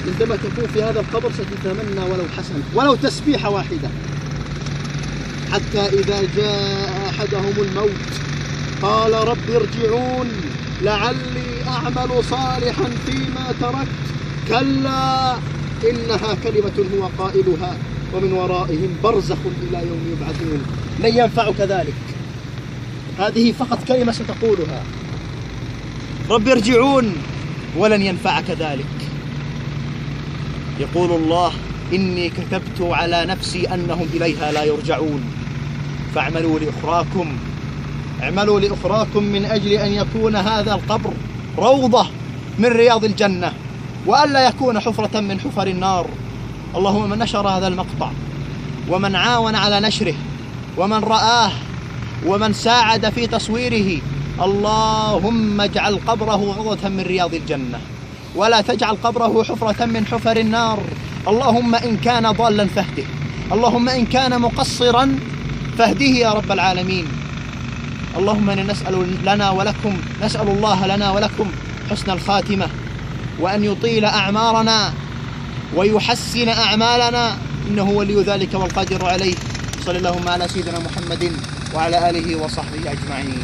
عندما تكون في هذا القبر ستتمنى ولو حسنة، ولو تسبيحة واحدة. حتى إذا جاء أحدهم الموت قال رب ارجعون لعلي أعمل صالحا فيما تركت، كلا إنها كلمة هو قائلها ومن ورائهم برزخ إلى يوم يبعثون. لن ينفعك ذلك، هذه فقط كلمة ستقولها، رب ارجعون، ولن ينفعك ذلك. يقول الله إني كتبت على نفسي أنهم إليها لا يرجعون، فاعملوا لأخراكم، اعملوا لأخراكم من أجل أن يكون هذا القبر روضة من رياض الجنة، وألا يكون حفرة من حفر النار. اللهم من نشر هذا المقطع ومن عاون على نشره ومن رآه ومن ساعد في تصويره، اللهم اجعل قبره روضة من رياض الجنة، ولا تجعل قبره حفرة من حفر النار. اللهم إن كان ضالا فاهده، اللهم إن كان مقصرا فاهده يا رب العالمين. اللهم نسأل الله لنا ولكم حسن الخاتمة، وأن يطيل أعمارنا ويحسن أعمالنا، إنه ولي ذلك والقادر عليه. صلى اللهم على سيدنا محمد وعلى آله وصحبه أجمعين.